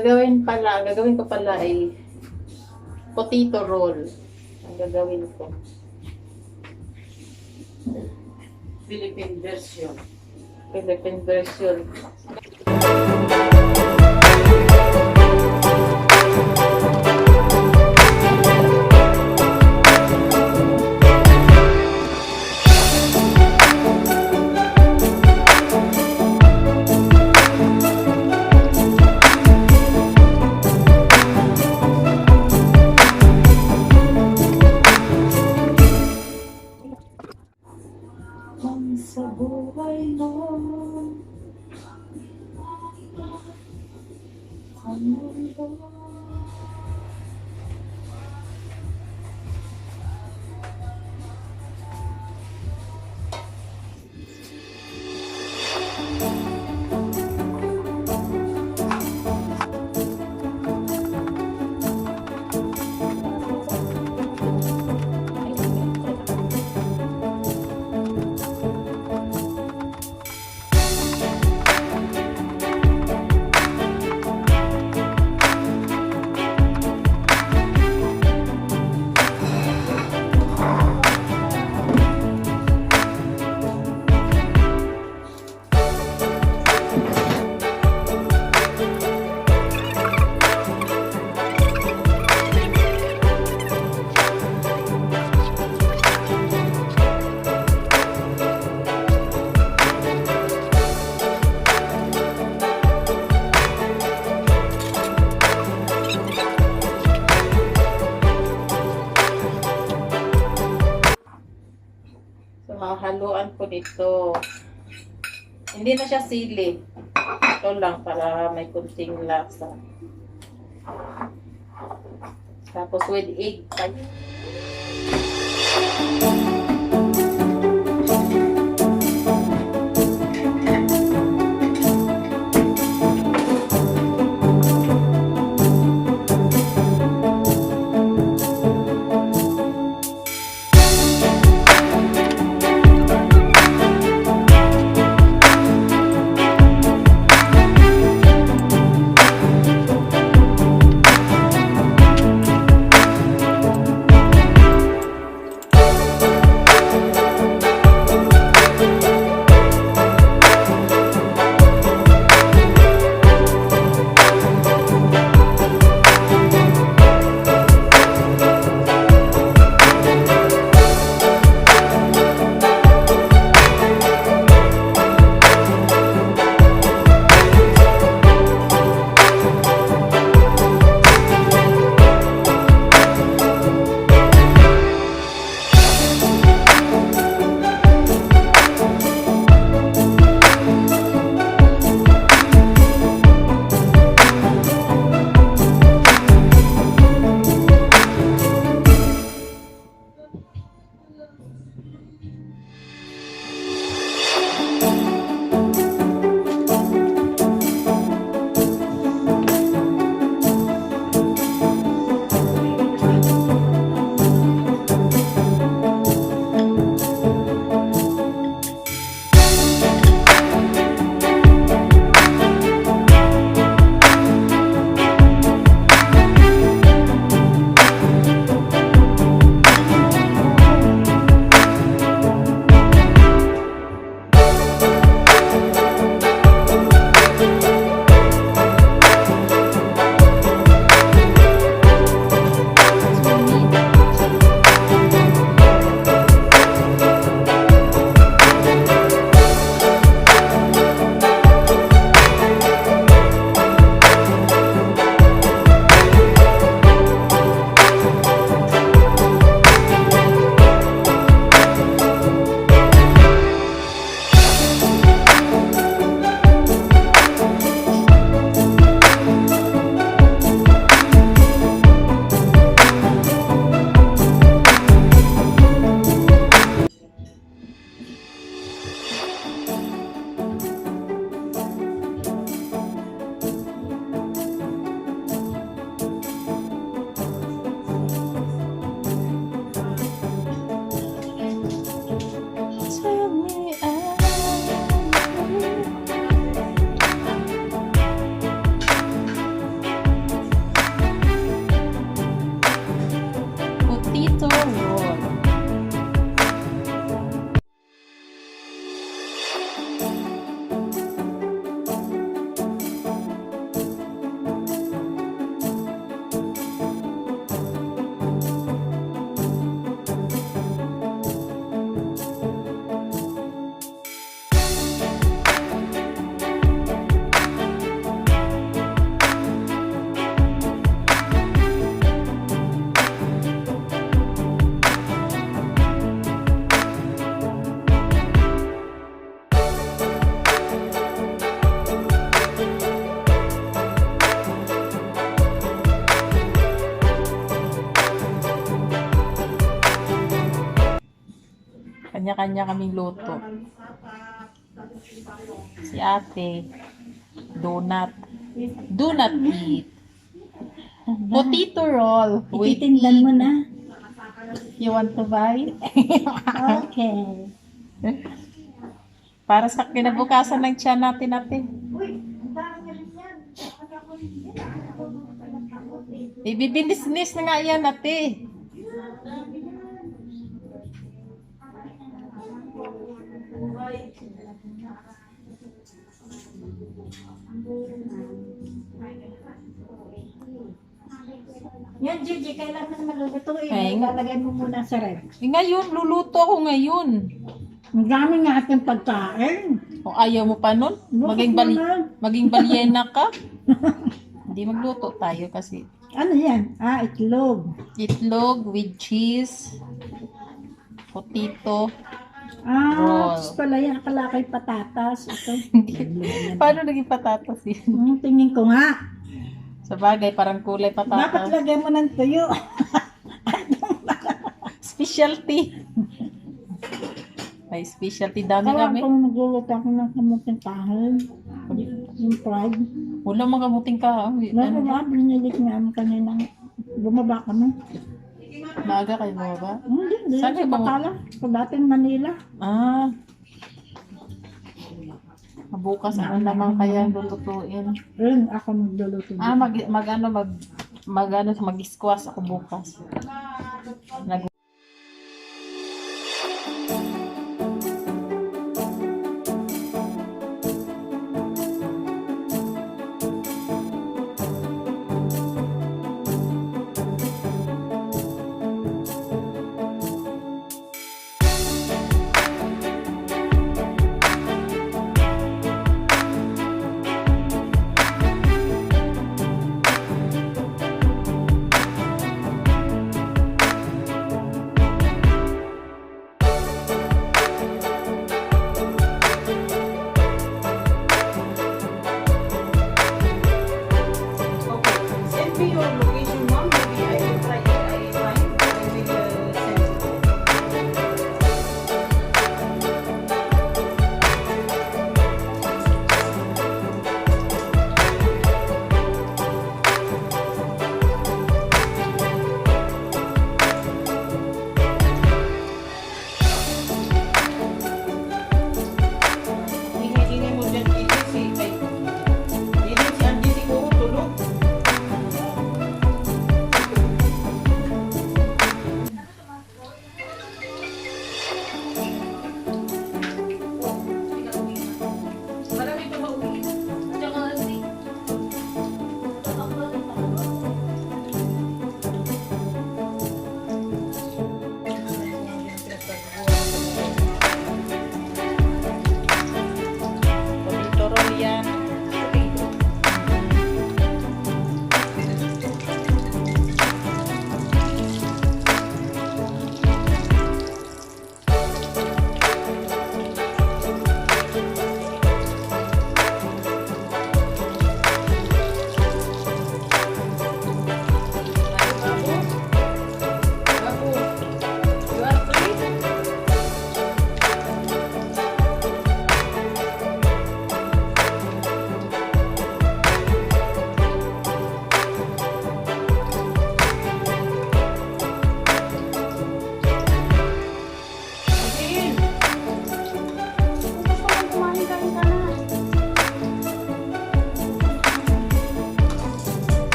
gagawin ko pala ay potato roll. Ang gagawin ko. Philippine version. Philippine version. Sa buhay mo, ang mundo. Haluan ko dito. Hindi na siya sili. Ito lang para may kunting lasa. Tapos with egg. Kanya-kanya kaming luto. Si ate, donut. Do not eat. Potato roll. Wait, Ititindan mo na. you want to buy? Okay. Para sa kinabukasan ng tiyan natin, ate. Ibibinisnis na nga yan, ate. Yan, Gigi, kailangan malulutuin. Ay, Ilalagay mo muna sa ref. Ngayon, luluto ako ngayon. Ang dami nga ating pagkain. O ayaw mo pa nun? Maging balyena ka? Hindi magluto tayo kasi Ano yan? Itlog. itlog with cheese, potato. Roll. Tapos pala yan, kalakay patatas. Ito. Paano naging patatas yun? Tingin ko nga. Sa bagay, parang kulay Dapat patatas. lagay mo ng tuyo. Specialty. May specialty dami Kaya kami. kung nagluluto ako ng kamuting kahoy, yung fried, Wala mga muting ka. lalo nga, binilig nga mo kanina. Bumaba kami. Maaga kayo mo ba? Hindi, Saan sa kayo bumaba? Bacala. Sa dating Manila. Ah. Bukas ano naman kaya lulutuin? Rin, ako magluluto. Mag-squash ako bukas.